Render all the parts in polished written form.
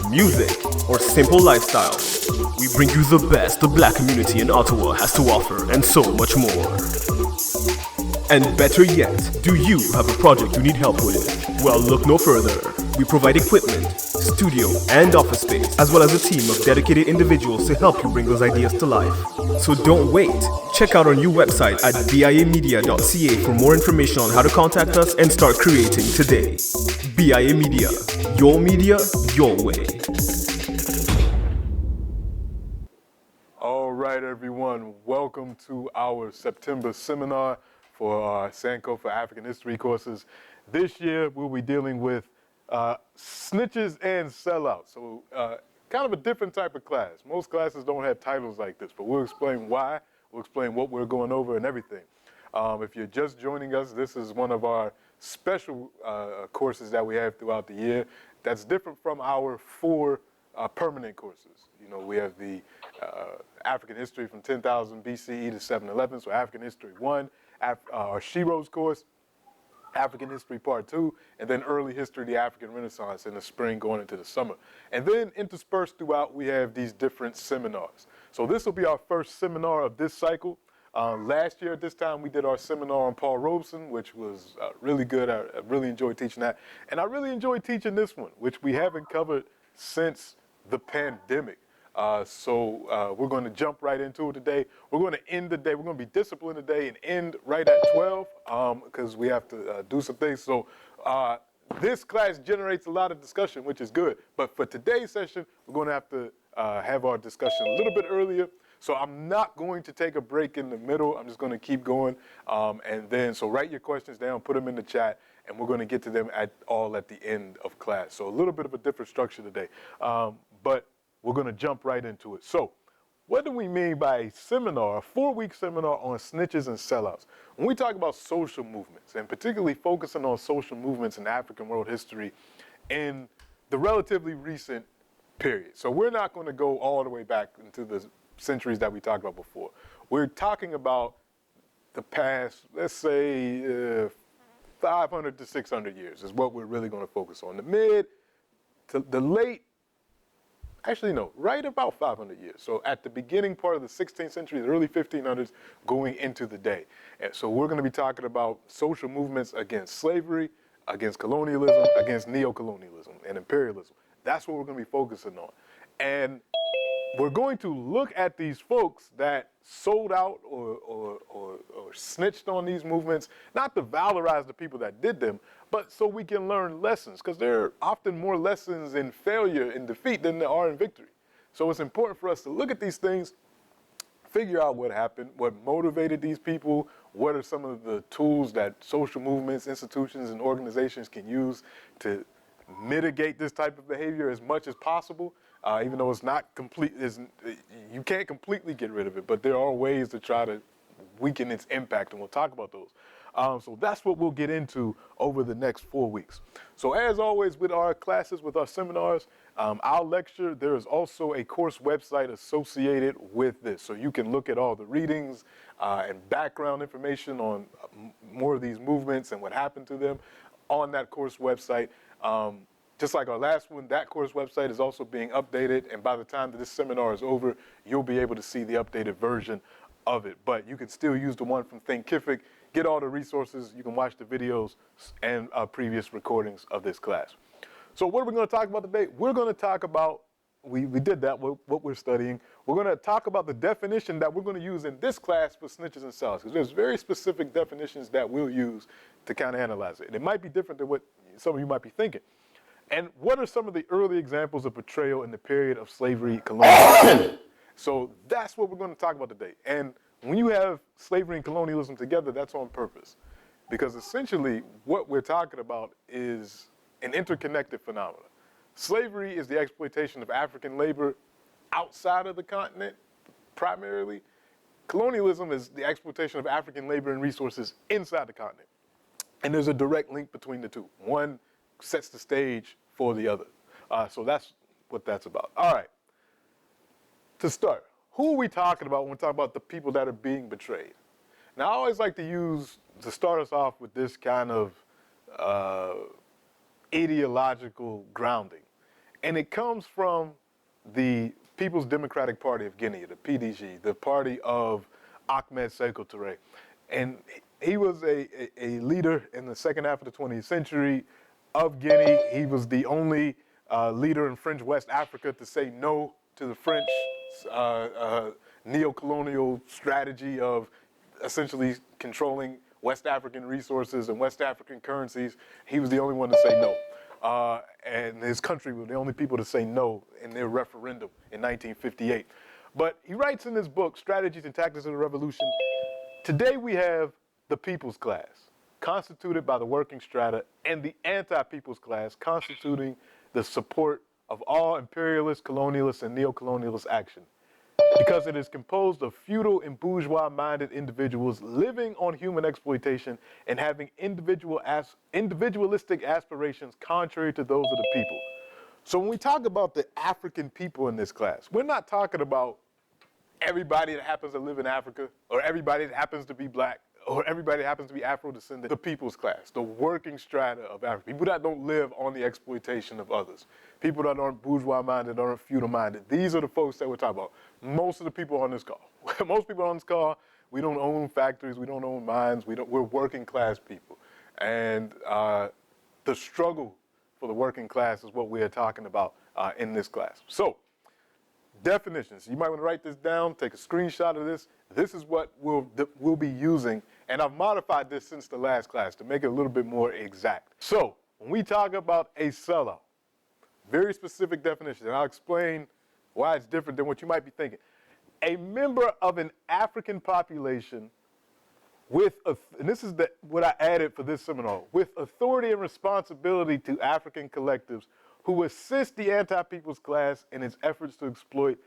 music, or simple lifestyle. We bring you the best the Black community in Ottawa has to offer and so much more. And better yet, do you have a project you need help with? Well, look no further. We provide equipment, studio, and office space, as well as a team of dedicated individuals to help you bring those ideas to life. So don't wait. Check out our new website at biamedia.ca for more information on how to contact us and start creating today. BIA Media, your way. All right, everyone. Welcome to our September seminar for our Sanko for African History courses. This year, we'll be dealing with Snitches and Sellouts. So kind of a different type of class. Most classes don't have titles like this, but we'll explain why. We'll explain what we're going over and everything. If you're just joining us, this is one of our special courses that we have throughout the year that's different from our four permanent courses. You know, we have the African History from 10,000 BCE to 711, so African History 1, our Shiro's course, African History Part 2, and then Early History, the African Renaissance in the spring going into the summer. And then interspersed throughout, we have these different seminars. So this will be our first seminar of this cycle. Last year at this time, we did our seminar on Paul Robeson, which was really good. I really enjoyed teaching that. And I really enjoyed teaching this one, which we haven't covered since the pandemic. So we're going to jump right into it today. We're going to end the day. We're going to be disciplined today and end right at 12 because we have to do some things. So this class generates a lot of discussion, which is good. But for today's session, we're going to have to have our discussion a little bit earlier. So I'm not going to take a break in the middle. I'm just going to keep going. And then, so write your questions down, put them in the chat, and we're going to get to them at the end of class. So a little bit of a different structure today. But we're going to jump right into it. So what do we mean by a seminar, a 4-week seminar on snitches and sellouts? When we talk about social movements, and particularly focusing on social movements in African world history in the relatively recent period. So we're not going to go all the way back into the centuries that we talked about before. We're talking about the past, let's say 500 to 600 years is what we're really going to focus on. The mid to the late, actually no, right about 500 years. So at the beginning part of the 16th century, the early 1500s, going into the day. And so we're going to be talking about social movements against slavery, against colonialism, against neocolonialism and imperialism. That's what we're going to be focusing on. And we're going to look at these folks that sold out or snitched on these movements, not to valorize the people that did them, but so we can learn lessons, because there are often more lessons in failure and defeat than there are in victory. So it's important for us to look at these things, figure out what happened, what motivated these people, what are some of the tools that social movements, institutions, and organizations can use to mitigate this type of behavior as much as possible. Even though it's not complete, you can't completely get rid of it, but there are ways to try to weaken its impact, and we'll talk about those. So that's what we'll get into over the next 4 weeks. So as always with our classes, with our seminars, our lecture, there is also a course website associated with this. So you can look at all the readings and background information on more of these movements and what happened to them on that course website. Just like our last one, that course website is also being updated, and by the time that this seminar is over, you'll be able to see the updated version of it. But you can still use the one from Thinkific, get all the resources, you can watch the videos and previous recordings of this class. So what are we going to talk about today? We're going to talk about, we did that, what we're studying. We're going to talk about the definition that we're going to use in this class for snitches and sellouts, because there's very specific definitions that we'll use to kind of analyze it. And it might be different than what some of you might be thinking. And what are some of the early examples of betrayal in the period of slavery colonialism? So that's what we're going to talk about today. And when you have slavery and colonialism together, that's on purpose. Because essentially what we're talking about is an interconnected phenomenon. Slavery is the exploitation of African labor outside of the continent, primarily. Colonialism is the exploitation of African labor and resources inside the continent. And there's a direct link between the two. One sets the stage for the other. So that's what that's about. All right. To start, who are we talking about when we talk about the people that are being betrayed? Now, I always like to start us off with this kind of ideological grounding. And it comes from the People's Democratic Party of Guinea, the PDG, the party of Ahmed Sékou Touré. And he was a leader in the second half of the 20th century of Guinea. He was the only leader in French West Africa to say no to the French neo-colonial strategy of essentially controlling West African resources and West African currencies. He was the only one to say no. And his country were the only people to say no in their referendum in 1958. But he writes in his book, Strategies and Tactics of the Revolution, today we have the people's class, constituted by the working strata, and the anti-people's class, constituting the support of all imperialist, colonialist, and neo-colonialist action. Because it is composed of feudal and bourgeois-minded individuals living on human exploitation and having individualistic aspirations contrary to those of the people. So when we talk about the African people in this class, we're not talking about everybody that happens to live in Africa, or everybody that happens to be black, or everybody that happens to be Afro-descendant. The people's class, the working strata of Africa, people that don't live on the exploitation of others, people that aren't bourgeois-minded, aren't feudal-minded. These are the folks that we're talking about. Most of the people on this call, most people on this call, we don't own factories, we don't own mines, we're working class people. And the struggle for the working class is what we are talking about in this class. So, definitions. You might want to write this down, take a screenshot of this. This is what we'll be using, and I've modified this since the last class to make it a little bit more exact. So, when we talk about a sellout, very specific definition, and I'll explain why it's different than what you might be thinking. A member of an African population with, and this is what I added for this seminar, with authority and responsibility to African collectives who assist the anti-people's class in its efforts to exploit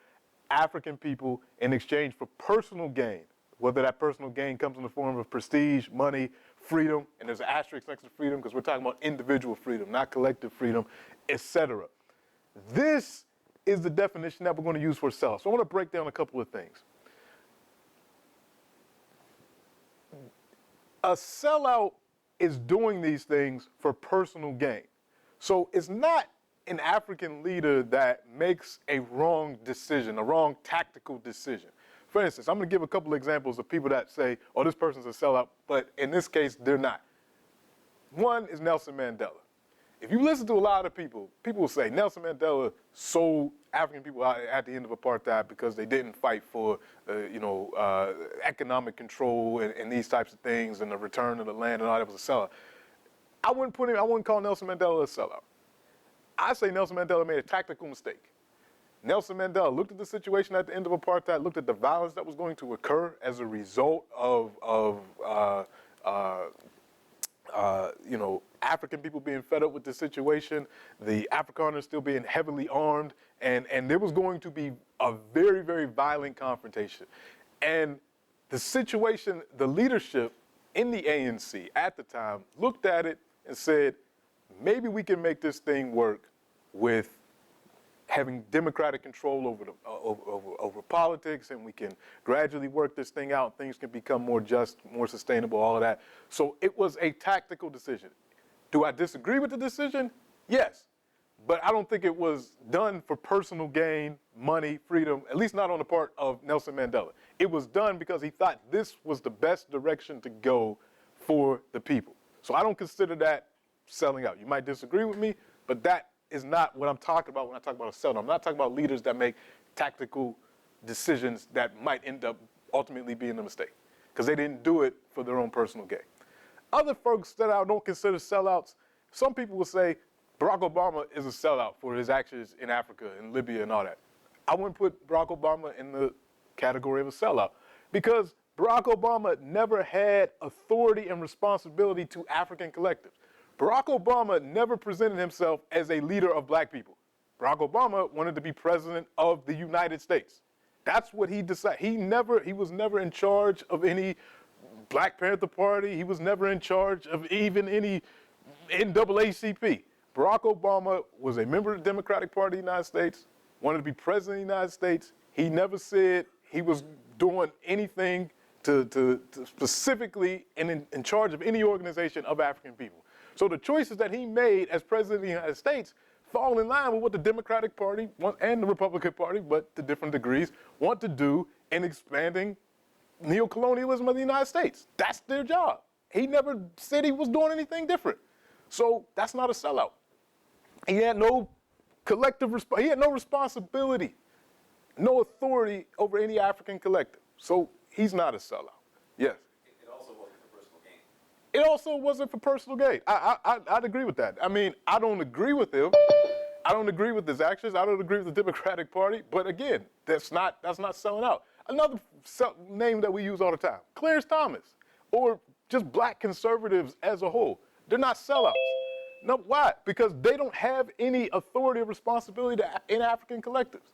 African people in exchange for personal gain, whether that personal gain comes in the form of prestige, money, freedom, and there's an asterisk next to freedom because we're talking about individual freedom, not collective freedom, etc. This is the definition that we're going to use for sellout. So I want to break down a couple of things. A sellout is doing these things for personal gain. So it's not an African leader that makes a wrong decision, a wrong tactical decision. For instance, I'm going to give a couple of examples of people that say, oh, this person's a sellout, but in this case, they're not. One is Nelson Mandela. If you listen to a lot of people, people will say Nelson Mandela sold African people out at the end of apartheid because they didn't fight for, economic control and these types of things and the return of the land and all that was a sellout. I wouldn't call Nelson Mandela a sellout. I say Nelson Mandela made a tactical mistake. Nelson Mandela looked at the situation at the end of apartheid, looked at the violence that was going to occur as a result of African people being fed up with the situation, the Afrikaners still being heavily armed, and there was going to be a very, very violent confrontation. And the situation, the leadership in the ANC at the time looked at it and said, maybe we can make this thing work with having democratic control over politics, and we can gradually work this thing out. Things can become more just, more sustainable, all of that. So it was a tactical decision. Do I disagree with the decision? Yes. But I don't think it was done for personal gain, money, freedom, at least not on the part of Nelson Mandela. It was done because he thought this was the best direction to go for the people. So I don't consider that selling out. You might disagree with me, but that is not what I'm talking about when I talk about a sellout. I'm not talking about leaders that make tactical decisions that might end up ultimately being a mistake because they didn't do it for their own personal gain. Other folks that I don't consider sellouts, some people will say Barack Obama is a sellout for his actions in Africa and Libya and all that. I wouldn't put Barack Obama in the category of a sellout because Barack Obama never had authority and responsibility to African collectives. Barack Obama never presented himself as a leader of black people. Barack Obama wanted to be president of the United States. That's what he decided. He was never in charge of any Black Panther Party. He was never in charge of even any NAACP. Barack Obama was a member of the Democratic Party of the United States, wanted to be president of the United States. He never said he was doing anything to specifically in charge of any organization of African people. So the choices that he made as president of the United States fall in line with what the Democratic Party and the Republican Party, but to different degrees, want to do in expanding neocolonialism of the United States. That's their job. He never said he was doing anything different. So that's not a sellout. He had no he had no responsibility, no authority over any African collective. So he's not a sellout. Yes. It also wasn't for personal gain. It also wasn't for personal gain. I'd agree with that. I mean, I don't agree with him. I don't agree with his actions. I don't agree with the Democratic Party. But again, that's not selling out. Another name that we use all the time, Clarence Thomas, or just black conservatives as a whole. They're not sellouts. No, why? Because they don't have any authority or responsibility in African collectives.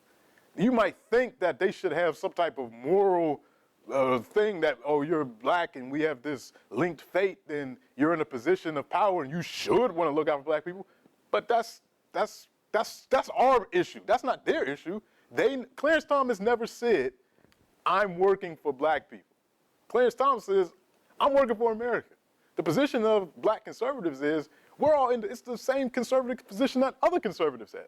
You might think that they should have some type of moral thing that, oh, you're black and we have this linked fate, then you're in a position of power and you should want to look out for black people. But that's our issue. That's not their issue. Clarence Thomas never said, I'm working for black people. Clarence Thomas says, I'm working for America. The position of black conservatives is, it's the same conservative position that other conservatives have.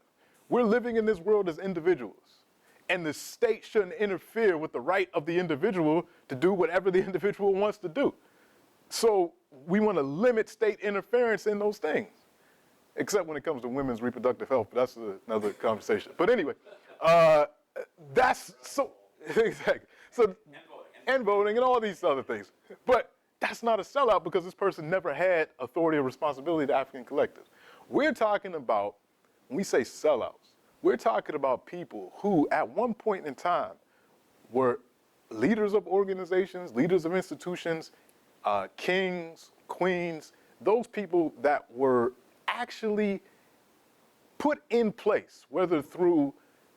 We're living in this world as individuals. And the state shouldn't interfere with the right of the individual to do whatever the individual wants to do. So we want to limit state interference in those things, except when it comes to women's reproductive health, but that's another conversation. But anyway, that's so, exactly. So, and voting and all these other things. But that's not a sellout because this person never had authority or responsibility to African collectives. We're talking about, when we say sellouts, we're talking about people who at one point in time were leaders of organizations, leaders of institutions, kings, queens, those people that were actually put in place, whether through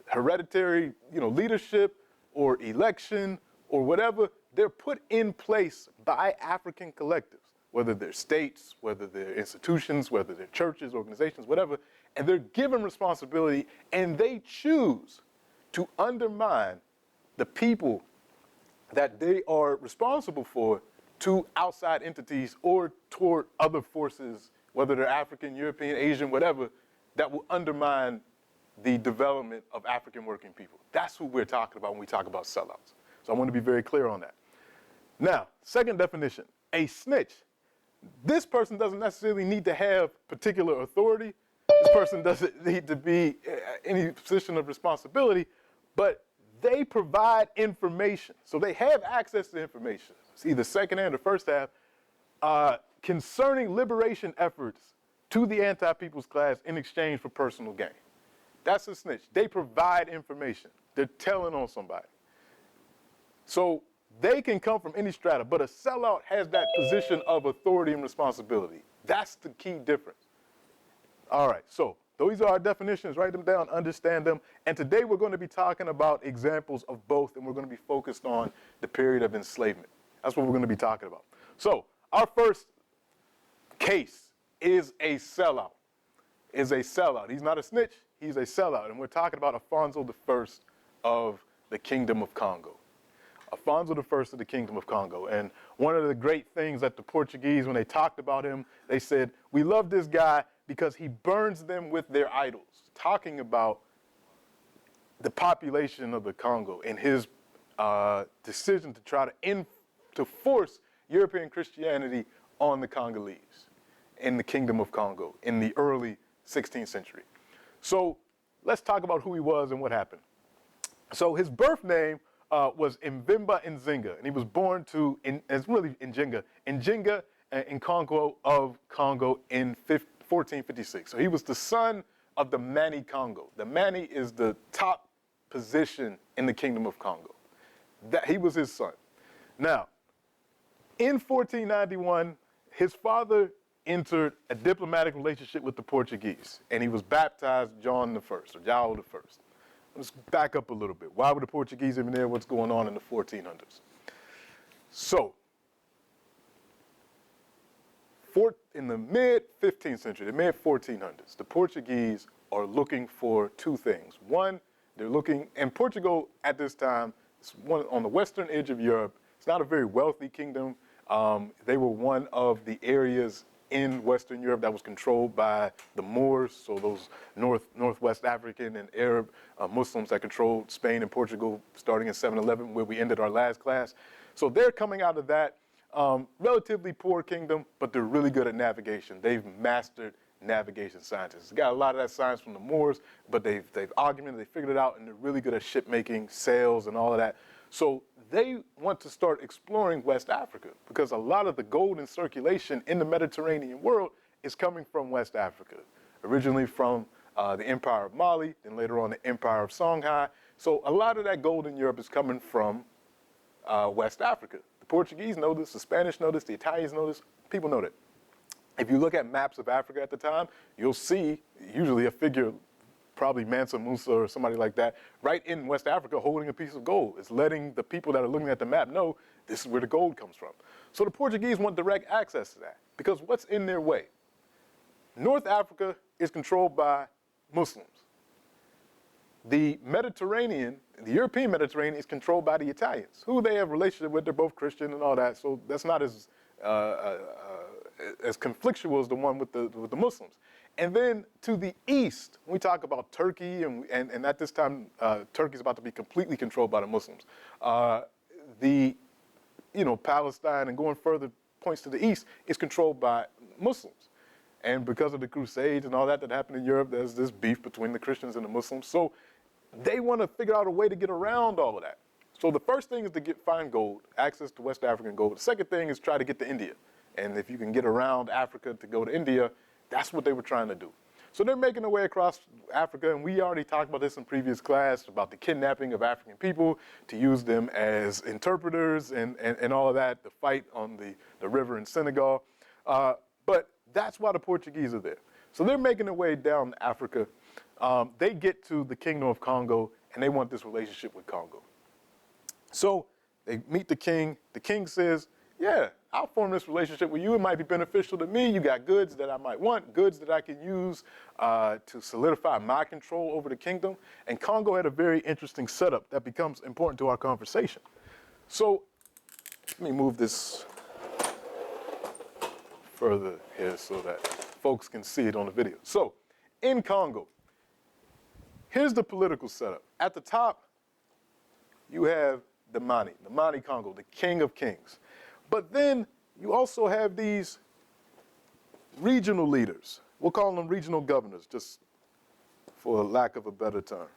hereditary, leadership or election or whatever, they're put in place by African collectives, whether they're states, whether they're institutions, whether they're churches, organizations, whatever, and they're given responsibility and they choose to undermine the people that they are responsible for to outside entities or toward other forces, whether they're African, European, Asian, whatever, that will undermine the development of African working people. That's who we're talking about when we talk about sellouts. So I want to be very clear on that. Now, second definition, a snitch. This person doesn't necessarily need to have particular authority. This person doesn't need to be in any position of responsibility, but they provide information. So they have access to information. It's either second hand or first half, concerning liberation efforts to the anti-people's class in exchange for personal gain. That's a snitch. They provide information. They're telling on somebody. So they can come from any strata, but a sellout has that position of authority and responsibility. That's the key difference. All right, so those are our definitions. Write them down, understand them. And today we're going to be talking about examples of both, and we're going to be focused on the period of enslavement. That's what we're going to be talking about. So our first case is a sellout. He's not a snitch, he's a sellout. And we're talking about Alfonso I of the Kingdom of Congo. Alfonso I of the Kingdom of Congo. And one of the great things that the Portuguese, when they talked about him, they said, we love this guy because he burns them with their idols, talking about the population of the Congo and his decision to try to force European Christianity on the Congolese in the Kingdom of Congo in the early 16th century. So let's talk about who he was and what happened. So his birth name was Mvimba Nzinga, and he was born to, it's really Njinga in Congo of Congo in 1456. So he was the son of the Mani Congo. The Mani is the top position in the Kingdom of Congo. He was his son. Now, in 1491, his father entered a diplomatic relationship with the Portuguese, and he was baptized John I, or João I. Let's back up a little bit. Why were the Portuguese even there? What's going on in the 1400s? So, in the mid-15th century, the mid-1400s, the Portuguese are looking for two things. One, they're looking, and Portugal at this time is on the western edge of Europe. It's not a very wealthy kingdom. They were one of the areas in Western Europe that was controlled by the Moors, so those Northwest African and Arab Muslims that controlled Spain and Portugal starting in 711, where we ended our last class. So they're coming out of that relatively poor kingdom, but they're really good at navigation. They've mastered navigation scientists. Got a lot of that science from the Moors, but they've augmented, they figured it out, and they're really good at ship making, sails, and all of that. So they want to start exploring West Africa because a lot of the gold in circulation in the Mediterranean world is coming from West Africa, originally from the Empire of Mali, then later on the Empire of Songhai. So a lot of that gold in Europe is coming from West Africa. The Portuguese know this, the Spanish know this, the Italians know this, people know that. If you look at maps of Africa at the time, you'll see usually a figure, probably Mansa Musa or somebody like that, right in West Africa holding a piece of gold. It's letting the people that are looking at the map know this is where the gold comes from. So the Portuguese want direct access to that because what's in their way? North Africa is controlled by Muslims. The Mediterranean, the European Mediterranean is controlled by the Italians, who they have a relationship with. They're both Christian and all that, so that's not as conflictual as the one with the Muslims. And then to the east, when we talk about Turkey, and at this time, Turkey's about to be completely controlled by the Muslims. Palestine and going further points to the east is controlled by Muslims. And because of the Crusades and all that happened in Europe, there's this beef between the Christians and the Muslims. So they want to figure out a way to get around all of that. So the first thing is to find gold, access to West African gold. The second thing is try to get to India. And if you can get around Africa to go to India, that's what they were trying to do. So they're making their way across Africa, and we already talked about this in previous class, about the kidnapping of African people, to use them as interpreters and all of that, the fight on the river in Senegal. But that's why the Portuguese are there. So they're making their way down Africa. They get to the Kingdom of Congo, and they want this relationship with Congo. So they meet the king. The king says, yeah, I'll form this relationship with you. It might be beneficial to me. You got goods that I might want, goods that I can use to solidify my control over the kingdom. And Congo had a very interesting setup that becomes important to our conversation. So let me move this further here so that folks can see it on the video. So in Congo, here's the political setup. At the top, you have the Mani Congo, the king of kings. But then you also have these regional leaders. We'll call them regional governors, just for lack of a better term.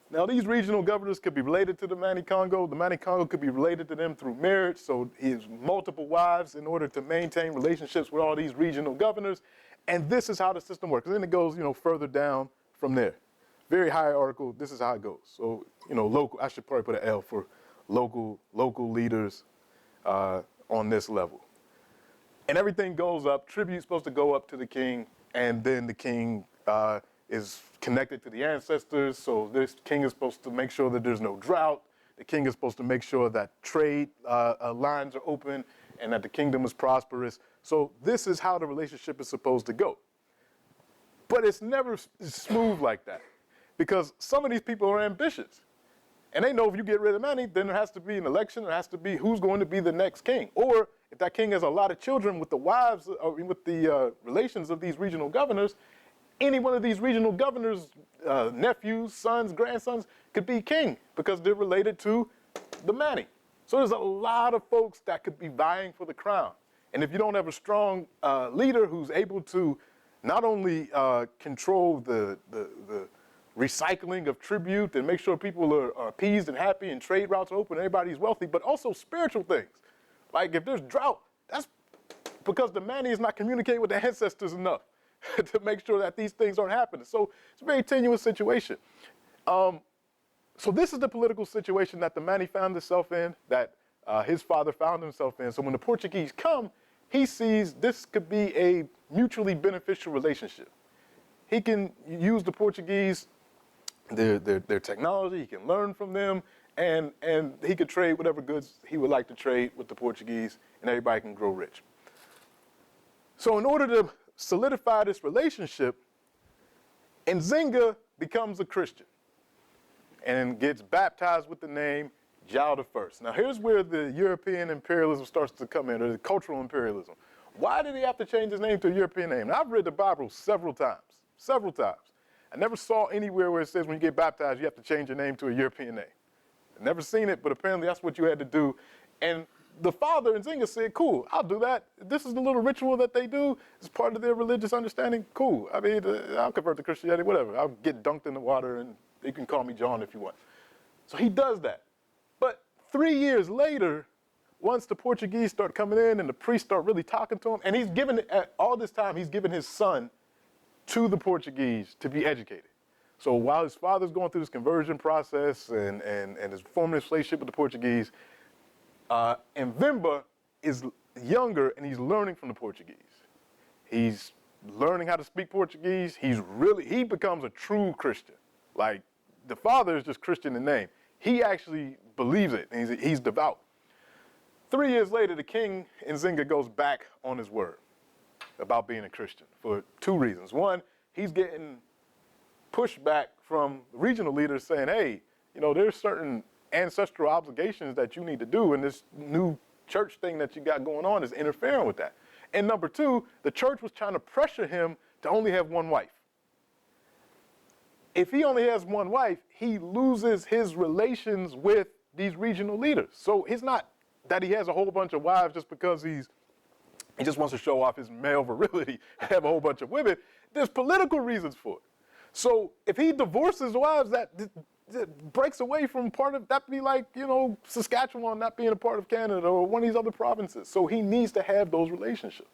Now, these regional governors could be related to the Mani Congo. The Mani Congo could be related to them through marriage, so he has multiple wives in order to maintain relationships with all these regional governors. And this is how the system works. And then it goes, further down from there. Very hierarchical, this is how it goes. So, local, I should probably put an L for local leaders on this level. And everything goes up, tribute's supposed to go up to the king, and then the king is connected to the ancestors, so this king is supposed to make sure that there's no drought. The king is supposed to make sure that trade lines are open and that the kingdom is prosperous. So this is how the relationship is supposed to go. But it's never smooth like that, because some of these people are ambitious. And they know if you get rid of money, then there has to be an election. There has to be who's going to be the next king. Or if that king has a lot of children with the wives, or with the relations of these regional governors, any one of these regional governors' nephews, sons, grandsons could be king because they're related to the Mani. So there's a lot of folks that could be vying for the crown. And if you don't have a strong leader who's able to not only control the recycling of tribute and make sure people are appeased and happy and trade routes are open, everybody's wealthy, but also spiritual things. Like if there's drought, that's because the Mani is not communicating with the ancestors enough to make sure that these things aren't happening. So it's a very tenuous situation. So this is the political situation that the Mani found himself in, that his father found himself in. So when the Portuguese come, he sees this could be a mutually beneficial relationship. He can use the Portuguese, their technology, he can learn from them, and he could trade whatever goods he would like to trade with the Portuguese, and everybody can grow rich. So in order to solidify this relationship, Nzinga becomes a Christian and gets baptized with the name Zhao the First. Now here's where the European imperialism starts to come in, or the cultural imperialism. Why did he have to change his name to a European name? Now, I've read the Bible several times. I never saw anywhere where it says when you get baptized, you have to change your name to a European name. I've never seen it, but apparently that's what you had to do. And the father in Zinga said, cool, I'll do that. This is the little ritual that they do. It's part of their religious understanding. Cool. I mean, I'll convert to Christianity, whatever. I'll get dunked in the water and you can call me John if you want. So he does that. But 3 years later, once the Portuguese start coming in and the priests start really talking to him, and he's given, all this time, he's given his son to the Portuguese to be educated. So while his father's going through this conversion process and is forming his relationship with the Portuguese, Mvimba is younger and he's learning from the Portuguese. He's learning how to speak Portuguese. He becomes a true Christian. Like, the father is just Christian in name. He actually believes it, and he's devout. 3 years later, the king in Zinga goes back on his word about being a Christian for 2 reasons. One, he's getting pushback from regional leaders saying, hey, you know, there's certain ancestral obligations that you need to do, and this new church thing that you got going on is interfering with that. And number 2, the church was trying to pressure him to only have one wife. If he only has one wife, he loses his relations with these regional leaders. So it's not that he has a whole bunch of wives just because he just wants to show off his male virility and have a whole bunch of women. There's political reasons for it. So if he divorces wives, that breaks away from part of, that'd be like, you know, Saskatchewan not being a part of Canada or one of these other provinces. So he needs to have those relationships.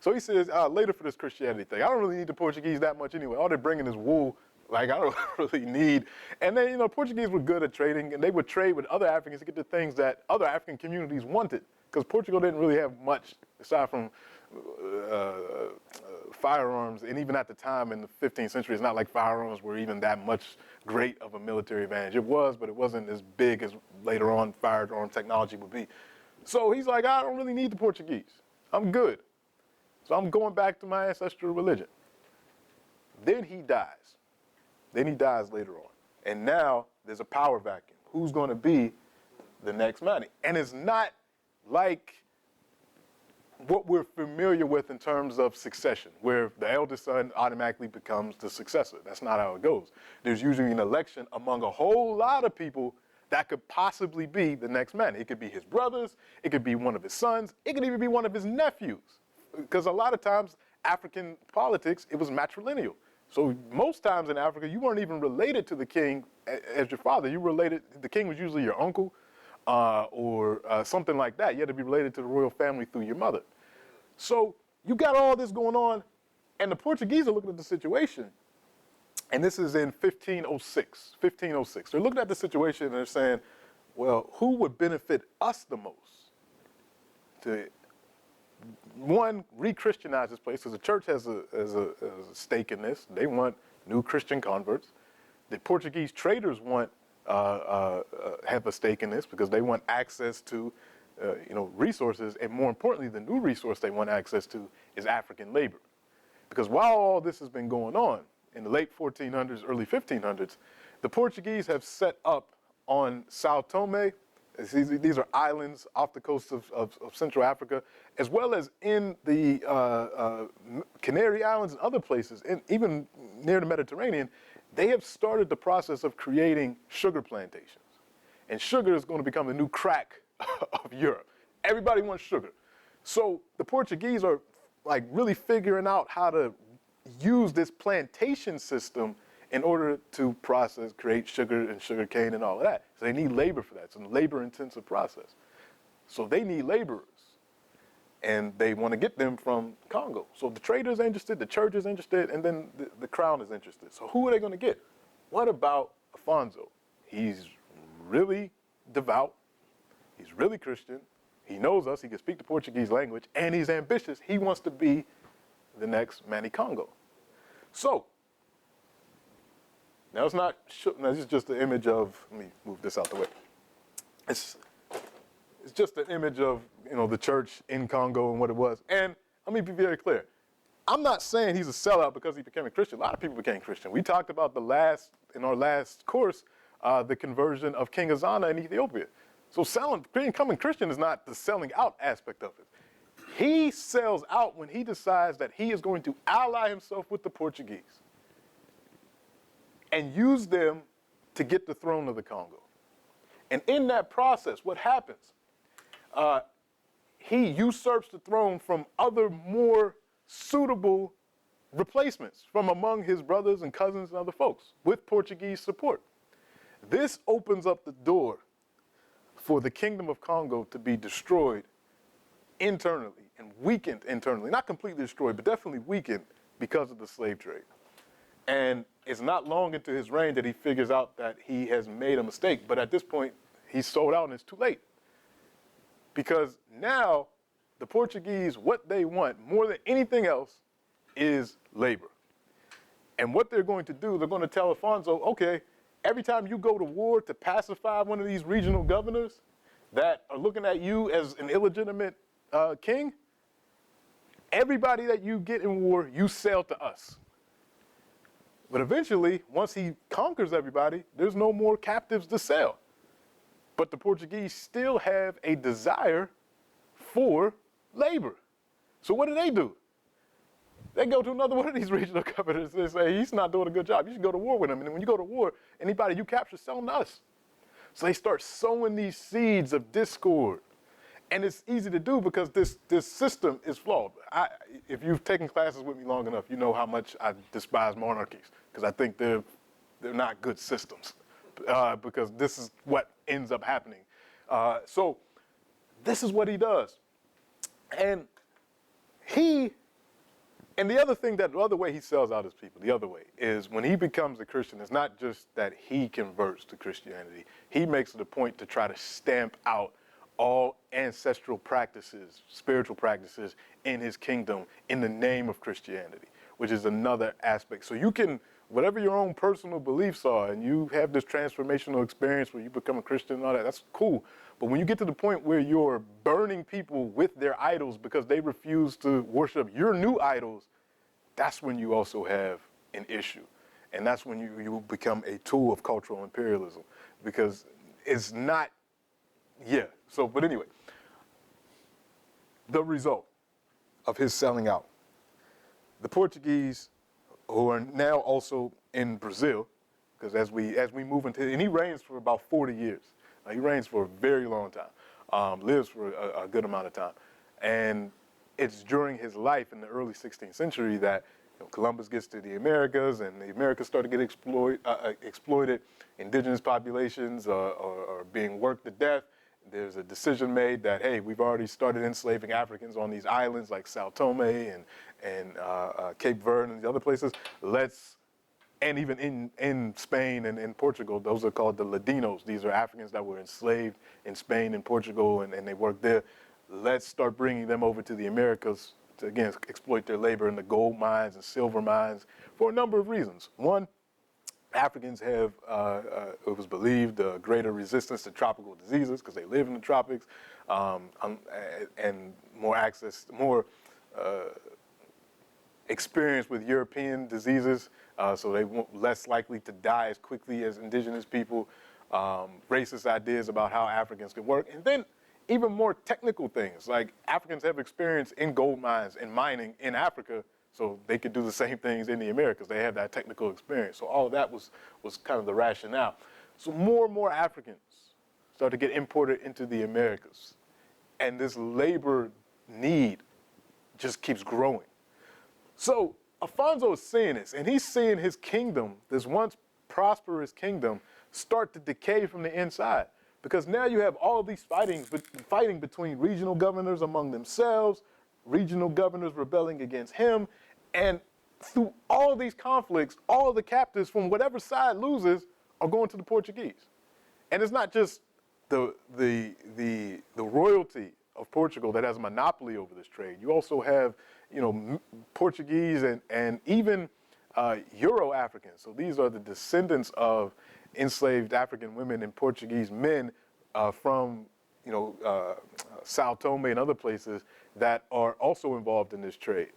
So he says, later for this Christianity thing, I don't really need the Portuguese that much anyway. All they're bringing is wool. Like, I don't really need. And then, you know, Portuguese were good at trading, and they would trade with other Africans to get the things that other African communities wanted. Because Portugal didn't really have much, aside from firearms. And even at the time in the 15th century, it's not like firearms were even that much great of a military advantage. It was, but it wasn't as big as later on firearm technology would be. So he's like, I don't really need the Portuguese. I'm good. So I'm going back to my ancestral religion. Then he dies. Then he dies later on. And now there's a power vacuum. Who's going to be the next Mani? And it's not like what we're familiar with in terms of succession, where the eldest son automatically becomes the successor. That's not how it goes. There's usually an election among a whole lot of people that could possibly be the next Mani. It could be his brothers. It could be one of his sons. It could even be one of his nephews. Because a lot of times, African politics, it was matrilineal. So most times in Africa, you weren't even related to the king as your father. You were related, the king was usually your uncle or something like that. You had to be related to the royal family through your mother. So you got all this going on, and the Portuguese are looking at the situation, and this is in 1506. They're looking at the situation and they're saying, well, who would benefit us the most to, one, re-Christianize this place, because the church has a stake in this. They want new Christian converts. The Portuguese traders want have a stake in this because they want access to resources, and more importantly, the new resource they want access to is African labor. Because while all this has been going on in the late 1400s, early 1500s, the Portuguese have set up on Sao Tome. These are islands off the coast of Central Africa, as well as in the Canary Islands and other places, and even near the Mediterranean. They have started the process of creating sugar plantations. And sugar is going to become the new crack of Europe. Everybody wants sugar. So the Portuguese are like really figuring out how to use this plantation system in order to create sugar and sugar cane and all of that. So they need labor for that. It's a labor-intensive process. So they need laborers. And they want to get them from Congo. So the traders are interested, the church is interested, and then the crown is interested. So who are they going to get? What about Afonso? He's really devout. He's really Christian. He knows us. He can speak the Portuguese language, and he's ambitious. He wants to be the next Manny Congo. So now it's not. Now this is just the image of. Let me move this out the way. It's just an image of the church in Congo and what it was. And let me be very clear. I'm not saying he's a sellout because he became a Christian. A lot of people became Christian. We talked about in our last course the conversion of King Azana in Ethiopia. So becoming Christian is not the selling out aspect of it. He sells out when he decides that he is going to ally himself with the Portuguese and use them to get the throne of the Congo. And in that process, what happens? He usurps the throne from other more suitable replacements from among his brothers and cousins and other folks with Portuguese support. This opens up the door for the Kingdom of Congo to be destroyed internally and weakened internally. Not completely destroyed, but definitely weakened because of the slave trade. And it's not long into his reign that he figures out that he has made a mistake. But at this point, he's sold out and it's too late. Because now the Portuguese, what they want more than anything else is labor. And what they're going to do, they're going to tell Alfonso, okay, every time you go to war to pacify one of these regional governors that are looking at you as an illegitimate king, everybody that you get in war, you sell to us. But eventually, once he conquers everybody, there's no more captives to sell. But the Portuguese still have a desire for labor. So what do? They go to another one of these regional governors and say, he's not doing a good job. You should go to war with him. And when you go to war, anybody you capture, sell them to us. So they start sowing these seeds of discord. And it's easy to do because this system is flawed. If you've taken classes with me long enough, you know how much I despise monarchies because I think they're not good systems because this is what ends up happening. So this is what he does. And the other thing, the other way he sells out his people, the other way, is when he becomes a Christian, it's not just that he converts to Christianity. He makes it a point to try to stamp out all ancestral practices, spiritual practices in his kingdom in the name of Christianity, which is another aspect. So you can, whatever your own personal beliefs are, and you have this transformational experience where you become a Christian and all that, that's cool. But when you get to the point where you're burning people with their idols because they refuse to worship your new idols, that's when you also have an issue. And that's when you become a tool of cultural imperialism because it's not, but anyway, the result of his selling out, the Portuguese, who are now also in Brazil, because as we move into, and he reigns for about 40 years. He reigns for a very long time, lives for a good amount of time. And it's during his life in the early 16th century that Columbus gets to the Americas, and the Americas start to get exploited. Indigenous populations are being worked to death. There's a decision made that, hey, we've already started enslaving Africans on these islands like Sao Tome and Cape Verde and the other places. And even in Spain and in Portugal, those are called the Ladinos. These are Africans that were enslaved in Spain and Portugal, and they worked there. Let's start bringing them over to the Americas to, again, exploit their labor in the gold mines and silver mines for a number of reasons. One, Africans have, it was believed, greater resistance to tropical diseases because they live in the tropics, and more experience with European diseases, so they were less likely to die as quickly as indigenous people, racist ideas about how Africans could work, and then even more technical things, like Africans have experience in gold mines and mining in Africa, so they could do the same things in the Americas. They have that technical experience. So all of that was kind of the rationale. So more and more Africans start to get imported into the Americas. And this labor need just keeps growing. So Alfonso is seeing this, and he's seeing his kingdom, this once prosperous kingdom, start to decay from the inside. Because now you have all of these fighting between regional governors among themselves, regional governors rebelling against him, and through all these conflicts, all of the captives from whatever side loses are going to the Portuguese. And it's not just the royalty of Portugal that has a monopoly over this trade. You also have, Portuguese and even Euro-Africans. So these are the descendants of enslaved African women and Portuguese men from Sao Tome and other places that are also involved in this trade.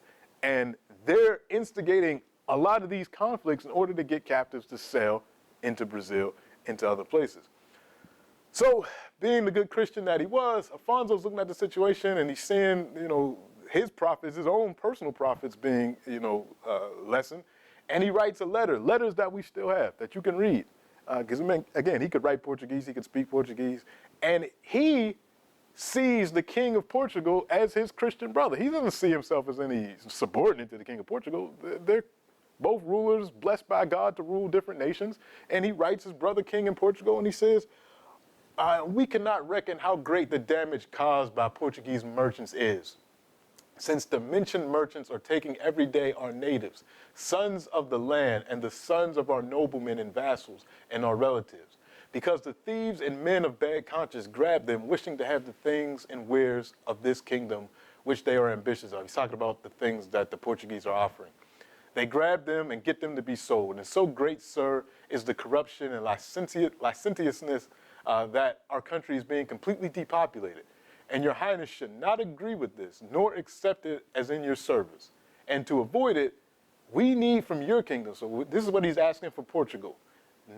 And they're instigating a lot of these conflicts in order to get captives to sell into Brazil into other places. So, being the good Christian that he was, Alfonso's looking at the situation and he's seeing, his profits, his own personal profits being, lessened. And he writes letters that we still have, that you can read. Because, again, he could write Portuguese, he could speak Portuguese. And he sees the King of Portugal as his Christian brother. He doesn't see himself as any subordinate to the King of Portugal. They're both rulers blessed by God to rule different nations. And he writes his brother King in Portugal and he says, we cannot reckon how great the damage caused by Portuguese merchants is, since the mentioned merchants are taking every day our natives, sons of the land, and the sons of our noblemen and vassals, and our relatives, because the thieves and men of bad conscience grab them, wishing to have the things and wares of this kingdom, which they are ambitious of. He's talking about the things that the Portuguese are offering. They grab them and get them to be sold. And so great, sir, is the corruption and licentiousness that our country is being completely depopulated. And your highness should not agree with this, nor accept it as in your service. And to avoid it, we need from your kingdom, so this is what he's asking for Portugal,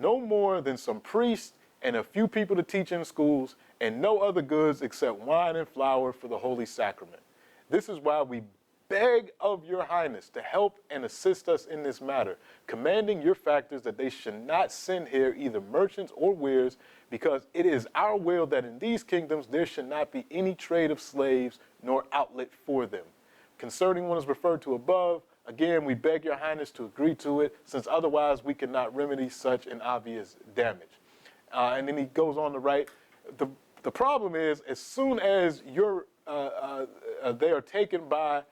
no more than some priests and a few people to teach in schools, and no other goods except wine and flour for the holy sacrament. This is why we beg of your highness to help and assist us in this matter, commanding your factors that they should not send here either merchants or wares, because it is our will that in these kingdoms there should not be any trade of slaves nor outlet for them. Concerning what is referred to above, again, we beg your highness to agree to it, since otherwise we cannot remedy such an obvious damage. And then he goes on to write, the problem is, as soon as they are taken by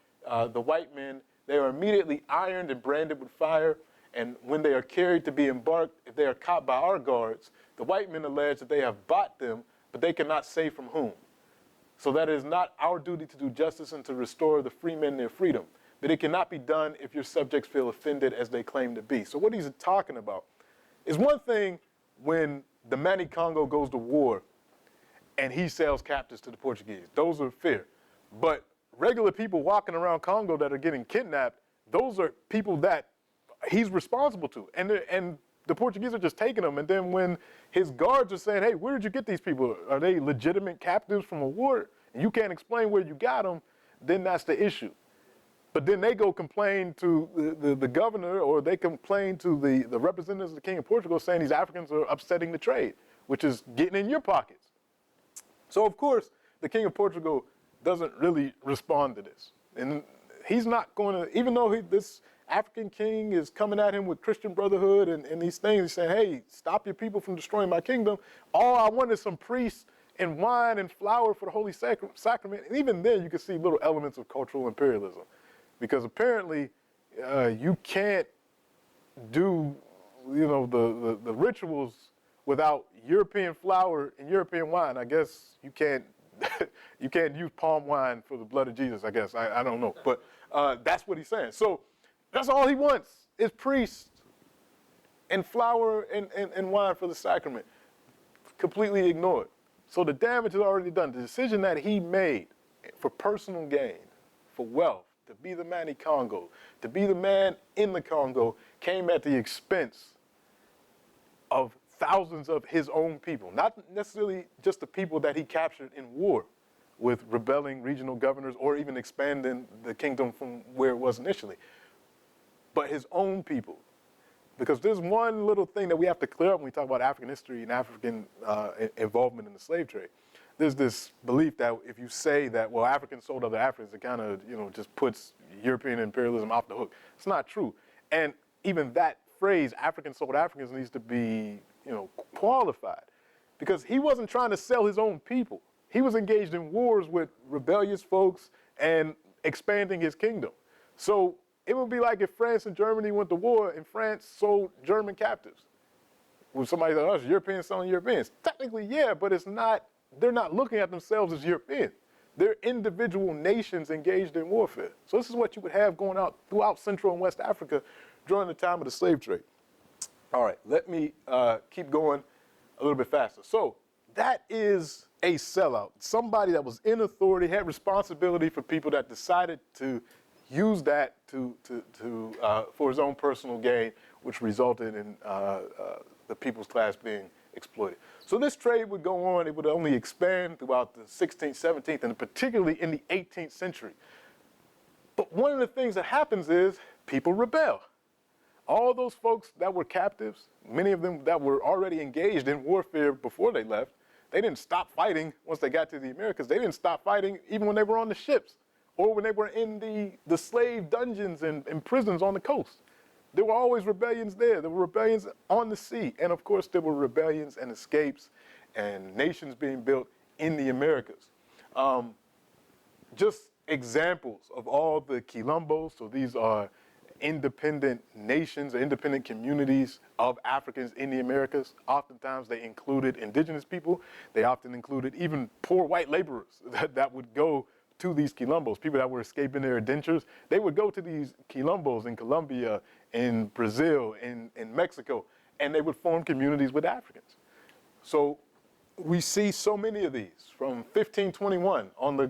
the white men, they are immediately ironed and branded with fire, and when they are carried to be embarked, if they are caught by our guards, the white men allege that they have bought them, but they cannot say from whom. So that it is not our duty to do justice and to restore the free men their freedom. But it cannot be done if your subjects feel offended as they claim to be. So what he's talking about is one thing when the Manny Congo goes to war and he sells captives to the Portuguese. Those are fair. But regular people walking around Congo that are getting kidnapped, those are people that he's responsible to. And the Portuguese are just taking them. And then when his guards are saying, hey, where did you get these people? Are they legitimate captives from a war? And you can't explain where you got them, then that's the issue. But then they go complain to the governor, or they complain to the representatives of the King of Portugal saying these Africans are upsetting the trade, which is getting in your pockets. So, of course, the King of Portugal doesn't really respond to this. And he's not going to, even though this African king is coming at him with Christian brotherhood and these things, he's saying, hey, stop your people from destroying my kingdom. All I want is some priests and wine and flour for the holy sacrament. And even then, you can see little elements of cultural imperialism. Because apparently, you can't do, the rituals without European flour and European wine. I guess you can't use palm wine for the blood of Jesus, I guess. I don't know. But that's what he's saying. So that's all he wants is priests and flour and wine for the sacrament. Completely ignored. So the damage is already done. The decision that he made for personal gain, for wealth, to be the Manny Congo, to be the man in the Congo, came at the expense of thousands of his own people. Not necessarily just the people that he captured in war with rebelling regional governors or even expanding the kingdom from where it was initially, but his own people. Because there's one little thing that we have to clear up when we talk about African history and African involvement in the slave trade. There's this belief that if you say that, well, Africans sold other Africans, it kind of, just puts European imperialism off the hook. It's not true. And even that phrase, Africans sold Africans, needs to be, qualified. Because he wasn't trying to sell his own people. He was engaged in wars with rebellious folks and expanding his kingdom. So it would be like if France and Germany went to war and France sold German captives. Would somebody say, oh, it's Europeans selling Europeans? Technically, yeah, but it's not. They're not looking at themselves as European. They're individual nations engaged in warfare. So this is what you would have going out throughout Central and West Africa during the time of the slave trade. All right, let me keep going a little bit faster. So that is a sellout. Somebody that was in authority, had responsibility for people that decided to use that for his own personal gain, which resulted in the people's class being exploited. So this trade would go on. It would only expand throughout the 16th, 17th, and particularly in the 18th century. But one of the things that happens is people rebel. All those folks that were captives, many of them that were already engaged in warfare before they left, they didn't stop fighting once they got to the Americas. They didn't stop fighting even when they were on the ships or when they were in the slave dungeons and prisons on the coast. There were always rebellions there. There were rebellions on the sea. And of course, there were rebellions and escapes and nations being built in the Americas. Just examples of all the quilombos. So these are independent nations or independent communities of Africans in the Americas. Oftentimes they included indigenous people. They often included even poor white laborers that would go to these quilombos, people that were escaping their indentures. They would go to these quilombos in Colombia, in Brazil, in Mexico, and they would form communities with Africans. So we see so many of these from 1521 on the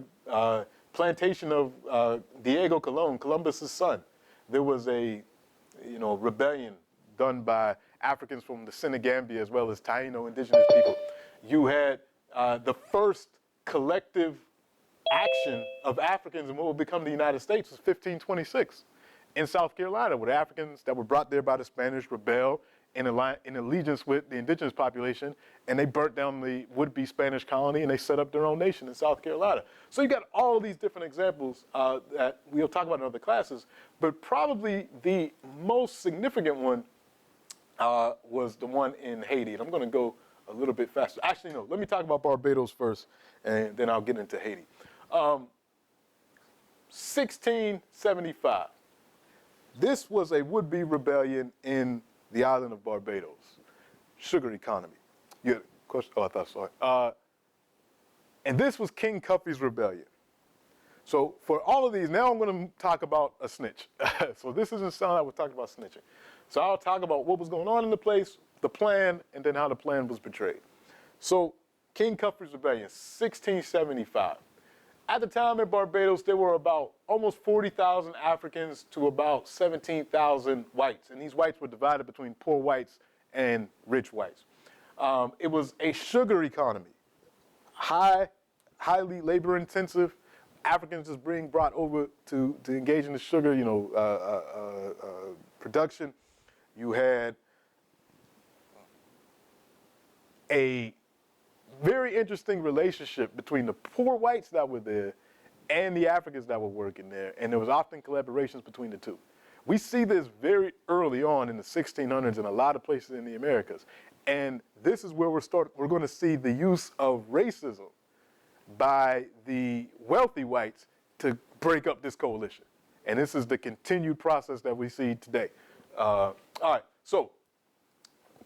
plantation of Diego Colon, Columbus's son. There was a, rebellion done by Africans from the Senegambia as well as Taino indigenous people. You had the first collective action of Africans in what would become the United States was 1526 in South Carolina, where the Africans that were brought there by the Spanish rebelled in allegiance with the indigenous population, and they burnt down the would-be Spanish colony, and they set up their own nation in South Carolina. So you got all these different examples that we'll talk about in other classes, but probably the most significant one was the one in Haiti, and I'm going to go a little bit faster. Actually, no, let me talk about Barbados first, and then I'll get into Haiti. 1675. This was a would-be rebellion in the island of Barbados. Sugar economy. Yeah, question. Oh, I thought, sorry. And this was King Cuffy's rebellion. So for all of these, now I'm going to talk about a snitch. So this doesn't sound like we're talking about snitching. So I'll talk about what was going on in the place, the plan, and then how the plan was betrayed. So King Cuffy's rebellion, 1675. At the time in Barbados, there were about almost 40,000 Africans to about 17,000 whites. And these whites were divided between poor whites and rich whites. It was a sugar economy, highly labor intensive. Africans just being brought over to engage in the sugar, production. You had a very interesting relationship between the poor whites that were there and the Africans that were working there, and there was often collaborations between the two. We see this very early on in the 1600s in a lot of places in the Americas, and this is where we're going to see the use of racism by the wealthy whites to break up this coalition. And this is the continued process that we see today. All right, so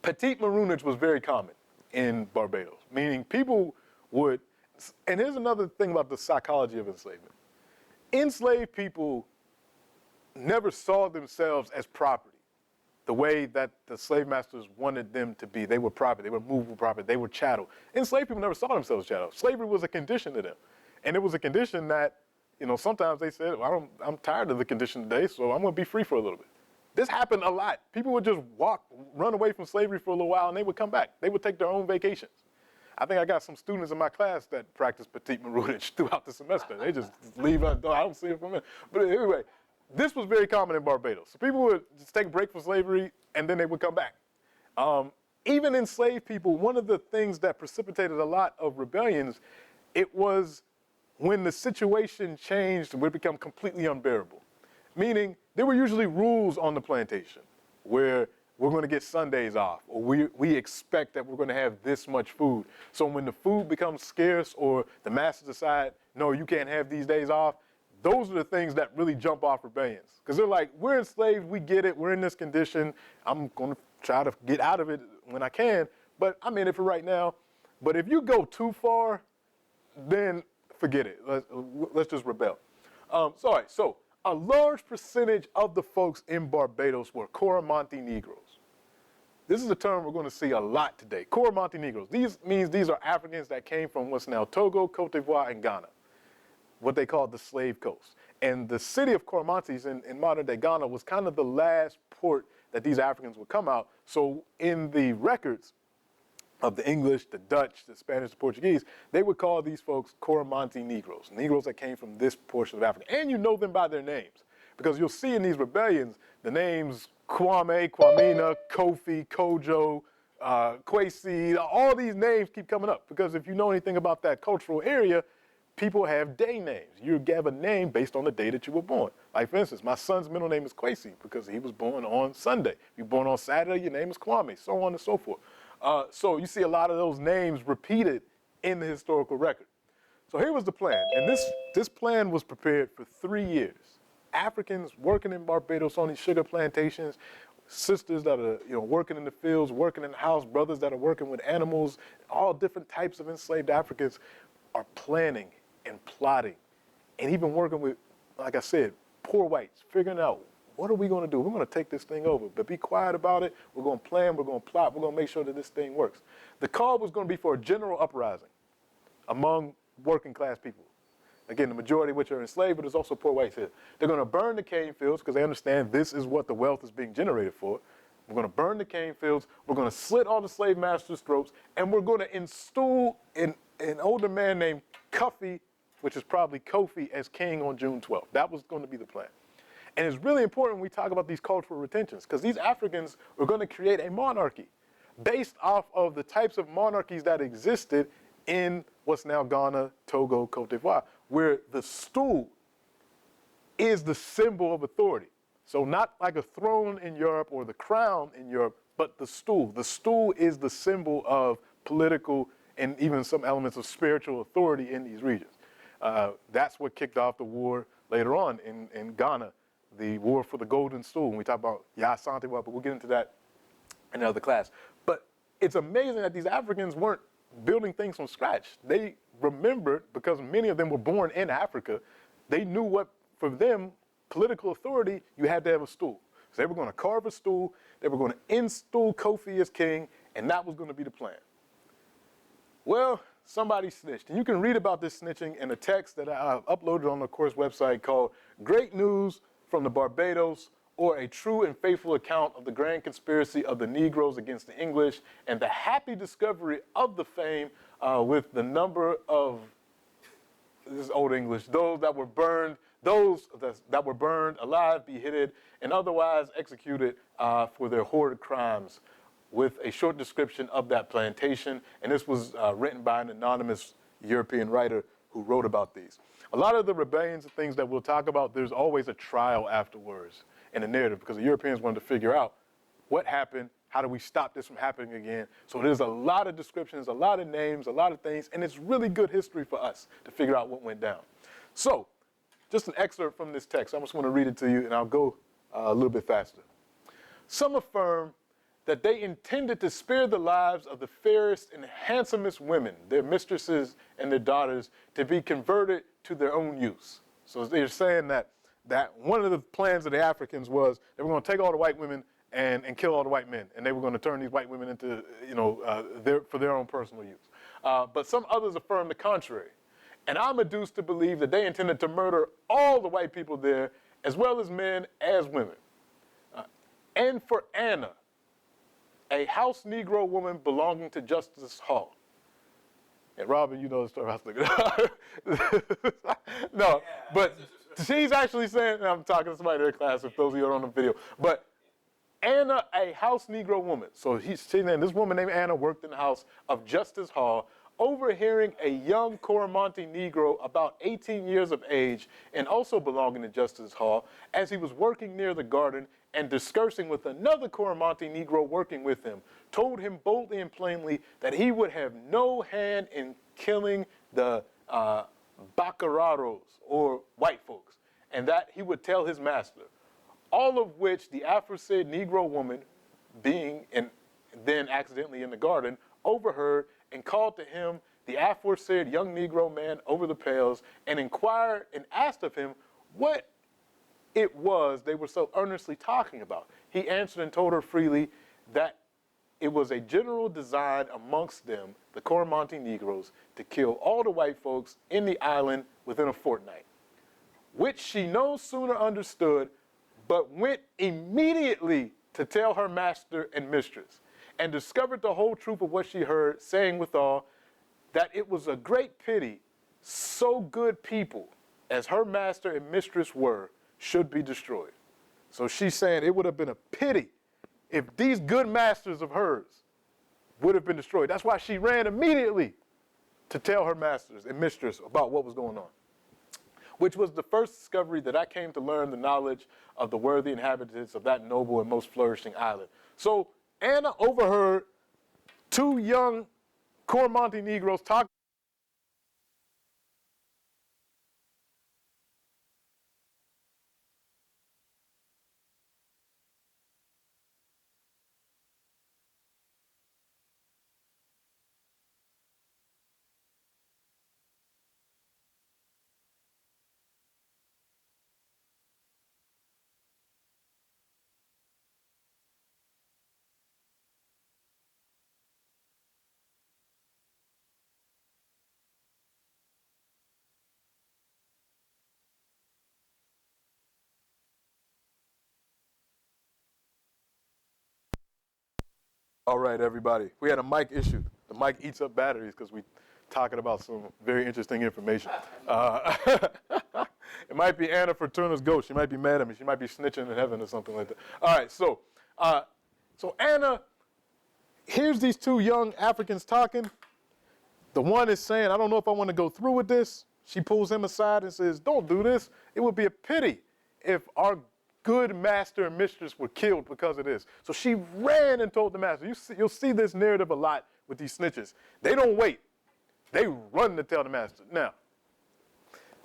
petite maroonage was very common in Barbados, meaning people would, and here's another thing about the psychology of enslavement. Enslaved people never saw themselves as property the way that the slave masters wanted them to be. They were property, they were movable property, they were chattel. Enslaved people never saw themselves as chattel. Slavery was a condition to them. And it was a condition that, sometimes they said, well, I'm tired of the condition today, so I'm gonna be free for a little bit. This happened a lot. People would just run away from slavery for a little while, and they would come back. They would take their own vacations. I think I got some students in my class that practice petite maroonage throughout the semester. They just leave out. I don't see it for a minute. But anyway, this was very common in Barbados. So people would just take a break from slavery, and then they would come back. Even enslaved people, one of the things that precipitated a lot of rebellions, it was when the situation changed, it would become completely unbearable. Meaning, there were usually rules on the plantation where we're going to get Sundays off, or we expect that we're going to have this much food. So when the food becomes scarce or the masters decide, no, you can't have these days off, those are the things that really jump off rebellions. Because they're like, we're enslaved, we get it, we're in this condition, I'm going to try to get out of it when I can, but I'm in it for right now. But if you go too far, then forget it. Let's just rebel. So a large percentage of the folks in Barbados were Coromantee Negroes. This is a term we're going to see a lot today. Coromantee Negroes. These are Africans that came from what's now Togo, Cote d'Ivoire, and Ghana, what they called the Slave Coast. And the city of Coromantes in modern-day Ghana was kind of the last port that these Africans would come out. So in the records, of the English, the Dutch, the Spanish, the Portuguese, they would call these folks Coromantee Negroes, Negroes that came from this portion of Africa. And you know them by their names, because you'll see in these rebellions the names Kwame, Kwamina, Kofi, Kojo, Kwesi, all these names keep coming up, because if you know anything about that cultural area, people have day names. You have a name based on the day that you were born. Like, for instance, my son's middle name is Kwesi because he was born on Sunday. If you're born on Saturday, your name is Kwame, so on and so forth. So you see a lot of those names repeated in the historical record. So here was the plan, and this plan was prepared for 3 years. Africans working in Barbados on these sugar plantations, sisters that are working in the fields, working in the house, brothers that are working with animals, all different types of enslaved Africans are planning and plotting, and even working with, like I said, poor whites, figuring out, what are we going to do? We're going to take this thing over, but be quiet about it. We're going to plan, we're going to plot, we're going to make sure that this thing works. The call was going to be for a general uprising among working class people. Again, the majority of which are enslaved, but there's also poor whites here. They're going to burn the cane fields because they understand this is what the wealth is being generated for. We're going to burn the cane fields. We're going to slit all the slave masters' throats, and we're going to install an older man named Cuffy, which is probably Kofi, as king on June 12th. That was going to be the plan. And it's really important when we talk about these cultural retentions, because these Africans were going to create a monarchy based off of the types of monarchies that existed in what's now Ghana, Togo, Cote d'Ivoire, where the stool is the symbol of authority. So not like a throne in Europe or the crown in Europe, but the stool. The stool is the symbol of political and even some elements of spiritual authority in these regions. That's what kicked off the war later on in Ghana, the war for the golden stool. When we talk about Ya Asante, but we'll get into that in another class. But it's amazing that these Africans weren't building things from scratch. They remembered, because many of them were born in Africa, they knew what, for them, political authority, you had to have a stool. So they were going to carve a stool, they were going to install Kofi as king, and that was going to be the plan. Well, somebody snitched. And you can read about this snitching in a text that I've uploaded on the course website called Great News from the Barbados, or a true and faithful account of the grand conspiracy of the Negroes against the English, and the happy discovery of the fame with the number of, this is Old English, those that were burned alive, beheaded, and otherwise executed for their horrid crimes, with a short description of that plantation. And this was written by an anonymous European writer who wrote about these. A lot of the rebellions and things that we'll talk about, there's always a trial afterwards in the narrative, because the Europeans wanted to figure out what happened, how do we stop this from happening again. So there's a lot of descriptions, a lot of names, a lot of things, and it's really good history for us to figure out what went down. So, just an excerpt from this text. I just want to read it to you, and I'll go a little bit faster. Some affirm that they intended to spare the lives of the fairest and handsomest women, their mistresses and their daughters, to be converted to their own use. So they're saying that one of the plans of the Africans was they were going to take all the white women and kill all the white men, and they were going to turn these white women into, for their own personal use. But some others affirm the contrary. And I'm adduced to believe that they intended to murder all the white people there, as well as men as women. And for Anna, a house Negro woman belonging to Justice Hall. And Robin, you know the story. I was thinking. No, but she's actually saying, and I'm talking to somebody in their class, if those of you are on the video, but Anna, a house Negro woman. So she's saying this woman named Anna worked in the house of Justice Hall, overhearing a young Coromantee Negro about 18 years of age and also belonging to Justice Hall, as he was working near the garden and discoursing with another Coromantee Negro working with him, told him boldly and plainly that he would have no hand in killing the Bacararos, or white folks, and that he would tell his master. All of which the aforesaid Negro woman, being then accidentally in the garden, overheard, and called to him the aforesaid young Negro man over the pails, and inquired and asked of him what it was they were so earnestly talking about. He answered and told her freely that it was a general design amongst them, the Coromantee Negroes, to kill all the white folks in the island within a fortnight, which she no sooner understood, but went immediately to tell her master and mistress. and discovered the whole truth of what she heard, saying withal that it was a great pity so good people as her master and mistress were should be destroyed. So she's saying it would have been a pity if these good masters of hers would have been destroyed. That's why she ran immediately to tell her masters and mistress about what was going on, which was the first discovery that I came to learn the knowledge of the worthy inhabitants of that noble and most flourishing island. So Anna overheard two young Coromantee Negroes talking. All right, everybody. We had a mic issue. The mic eats up batteries because we talking about some very interesting information. It might be Anna Fortuna's ghost. She might be mad at me. She might be snitching in heaven or something like that. All right, so Anna hears these two young Africans talking. The one is saying, I don't know if I want to go through with this. She pulls him aside and says, don't do this. It would be a pity if our good master and mistress were killed because of this. So she ran and told the master. You'll see this narrative a lot with these snitches. They don't wait. They run to tell the master. Now,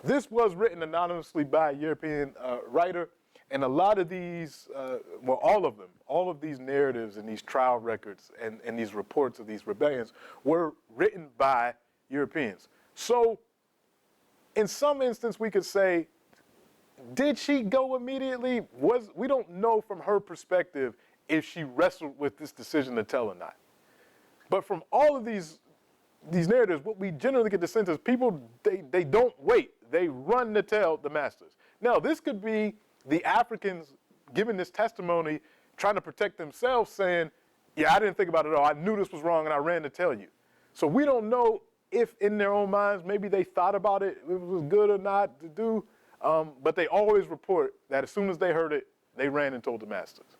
this was written anonymously by a European writer, and a lot of these, well, all of these narratives and these trial records and these reports of these rebellions were written by Europeans. So, in some instance, we could say, did she go immediately? We don't know from her perspective if she wrestled with this decision to tell or not. But from all of these narratives, what we generally get the sense is people, they don't wait. They run to tell the masters. Now, this could be the Africans giving this testimony, trying to protect themselves, saying, yeah, I didn't think about it at all. I knew this was wrong and I ran to tell you. So we don't know if in their own minds, maybe they thought about it, if it was good or not to do. But they always report that as soon as they heard it, they ran and told the masters.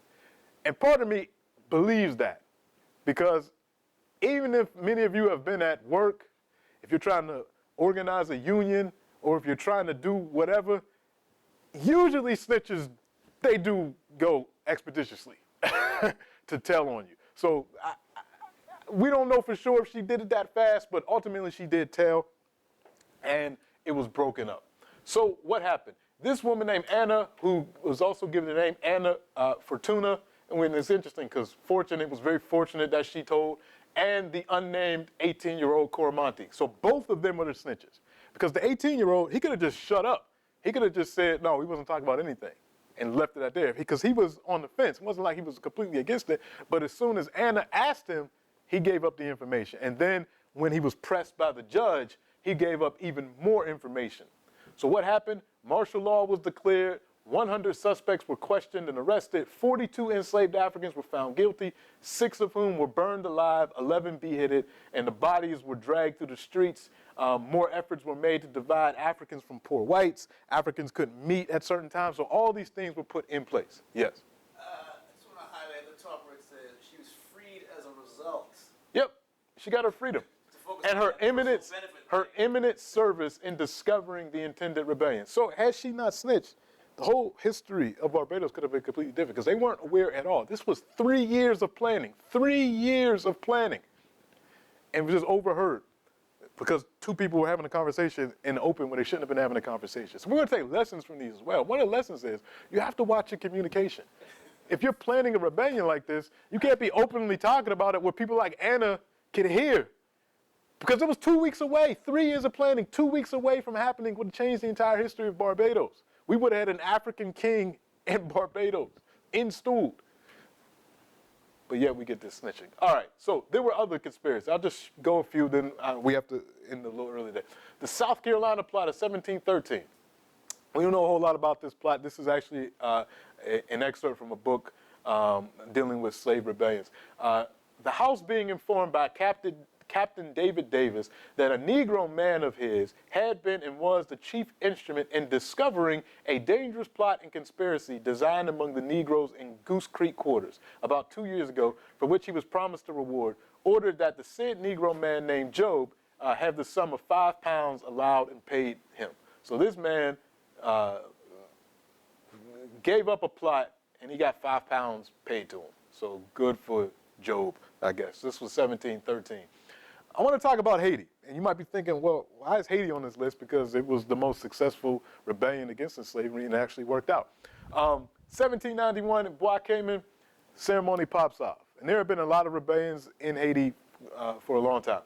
And part of me believes that, because even if many of you have been at work, if you're trying to organize a union, or if you're trying to do whatever, usually snitches, they do go expeditiously to tell on you. So we don't know for sure if she did it that fast, but ultimately she did tell, and it was broken up. So what happened? This woman named Anna, who was also given the name Anna Fortuna, and it's interesting because it was very fortunate that she told, and the unnamed 18-year-old Coromantee. So both of them were the snitches. Because the 18-year-old, he could have just shut up. He could have just said, no, he wasn't talking about anything, and left it at there. Because he was on the fence. It wasn't like he was completely against it. But as soon as Anna asked him, he gave up the information. And then when he was pressed by the judge, he gave up even more information. So what happened? Martial law was declared. 100 suspects were questioned and arrested. 42 enslaved Africans were found guilty, 6 of whom were burned alive, 11 beheaded, and the bodies were dragged through the streets. More efforts were made to divide Africans from poor whites. Africans couldn't meet at certain times. So all these things were put in place. Yes? I just want to highlight the top where it says she was freed as a result. Yep. She got her freedom. And her eminent service in discovering the intended rebellion. So had she not snitched, the whole history of Barbados could have been completely different because they weren't aware at all. This was 3 years of planning. 3 years of planning. And it was just overheard because two people were having a conversation in the open when they shouldn't have been having a conversation. So we're going to take lessons from these as well. One of the lessons is you have to watch your communication. If you're planning a rebellion like this, you can't be openly talking about it where people like Anna can hear. Because it was 2 weeks away, 3 years of planning, 2 weeks away from happening would change the entire history of Barbados. We would have had an African king in Barbados, installed. But yet we get this snitching. All right, so there were other conspiracies. I'll just go a few, then we have to end a little early there. The South Carolina plot of 1713. We don't know a whole lot about this plot. This is actually an excerpt from a book dealing with slave rebellions. the House being informed by Captain David Davis that a Negro man of his had been and was the chief instrument in discovering a dangerous plot and conspiracy designed among the Negroes in Goose Creek quarters about 2 years ago, for which he was promised a reward, ordered that the said Negro man named Job have the sum of £5 allowed and paid him. So this man gave up a plot and he got £5 paid to him. So good for Job, I guess. This was 1713. I want to talk about Haiti. And you might be thinking, well, why is Haiti on this list? Because it was the most successful rebellion against slavery and it actually worked out. 1791, Bois Cayman, ceremony pops off. And there have been a lot of rebellions in Haiti for a long time.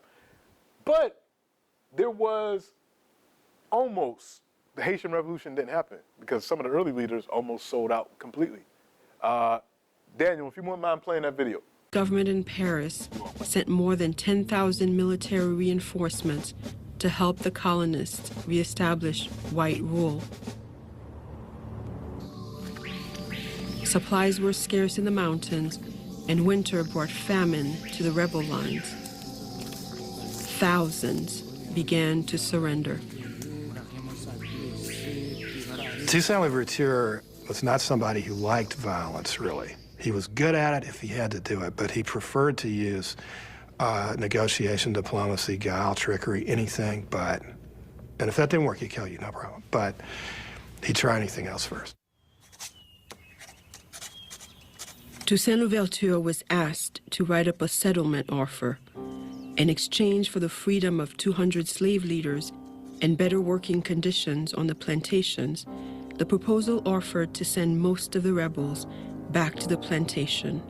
But there was almost, the Haitian Revolution didn't happen because some of the early leaders almost sold out completely. Daniel, if you wouldn't mind playing that video. Government in Paris sent more than 10,000 military reinforcements to help the colonists reestablish white rule. Supplies were scarce in the mountains, and winter brought famine to the rebel lines. Thousands began to surrender. Toussaint Louverture was not somebody who liked violence, really. He was good at it if he had to do it, but he preferred to use negotiation, diplomacy, guile, trickery, anything but. And if that didn't work, he'd kill you, no problem. But he'd try anything else first. Toussaint Louverture was asked to write up a settlement offer in exchange for the freedom of 200 slave leaders and better working conditions on the plantations. The proposal offered to send most of the rebels back to the plantation.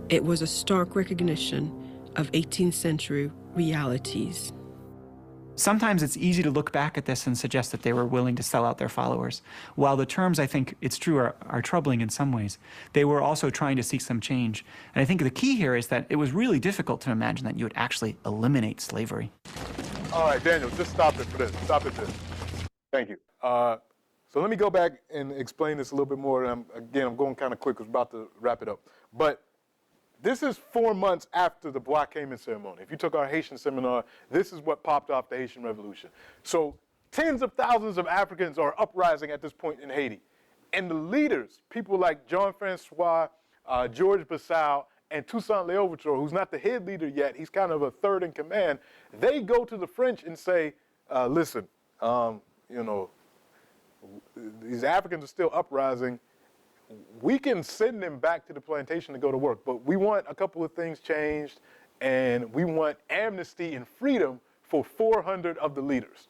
It was a stark recognition of 18th century realities. Sometimes it's easy to look back at this and suggest that they were willing to sell out their followers. While the terms, I think it's true, are troubling in some ways, they were also trying to seek some change. And I think the key here is that it was really difficult to imagine that you would actually eliminate slavery. All right, Daniel, just stop it for this. Stop it there. Thank you. So let me go back and explain this a little bit more. And I'm going kind of quick. I was about to wrap it up. But this is 4 months after the Bois Cayman ceremony. If you took our Haitian seminar, this is what popped off the Haitian Revolution. So tens of thousands of Africans are uprising at this point in Haiti. And the leaders, people like Jean-Francois, George Bassau, and Toussaint Louverture, who's not the head leader yet, he's kind of a third in command, they go to the French and say, listen, these Africans are still uprising. We can send them back to the plantation to go to work, but we want a couple of things changed, and we want amnesty and freedom for 400 of the leaders.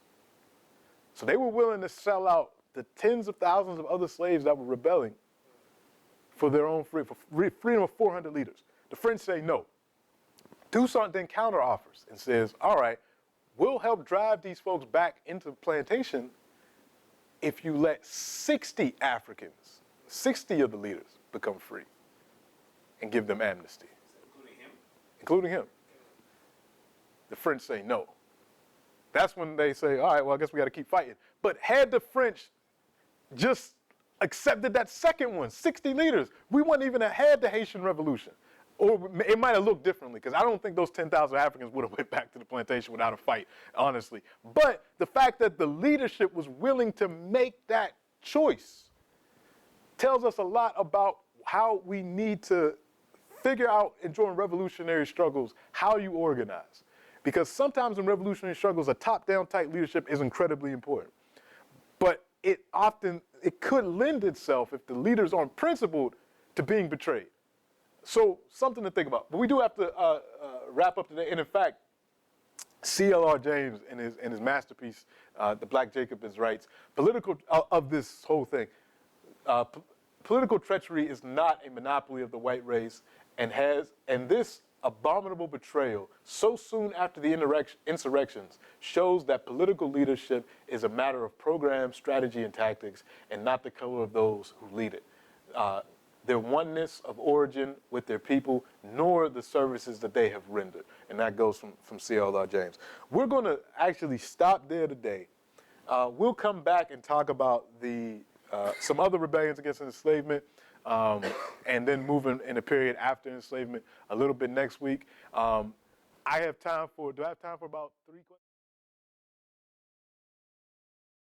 So they were willing to sell out the tens of thousands of other slaves that were rebelling for their own freedom of 400 leaders. The French say no. Toussaint then counteroffers and says, all right, we'll help drive these folks back into the plantation if you let 60 Africans, 60 of the leaders, become free and give them amnesty. Including him? Including him. The French say no. That's when they say, all right, well, I guess we got to keep fighting. But had the French just accepted that second one, 60 leaders, we wouldn't even have had the Haitian Revolution. Or it might have looked differently, because I don't think those 10,000 Africans would have went back to the plantation without a fight, honestly. But the fact that the leadership was willing to make that choice tells us a lot about how we need to figure out, during revolutionary struggles, how you organize. Because sometimes in revolutionary struggles, a top-down type leadership is incredibly important. But it could lend itself, if the leaders aren't principled, to being betrayed. So something to think about. But we do have to wrap up today. And in fact, C.L.R. James in his masterpiece, The Black Jacobins, writes, of this whole thing, political treachery is not a monopoly of the white race, and this abominable betrayal so soon after the insurrections shows that political leadership is a matter of program, strategy, and tactics, and not the color of those who lead it. Their oneness of origin with their people, nor the services that they have rendered. And that goes from C.L.R. James. We're going to actually stop there today. We'll come back and talk about the some other rebellions against enslavement, and then moving in a period after enslavement a little bit next week. Do I have time for about 3 questions?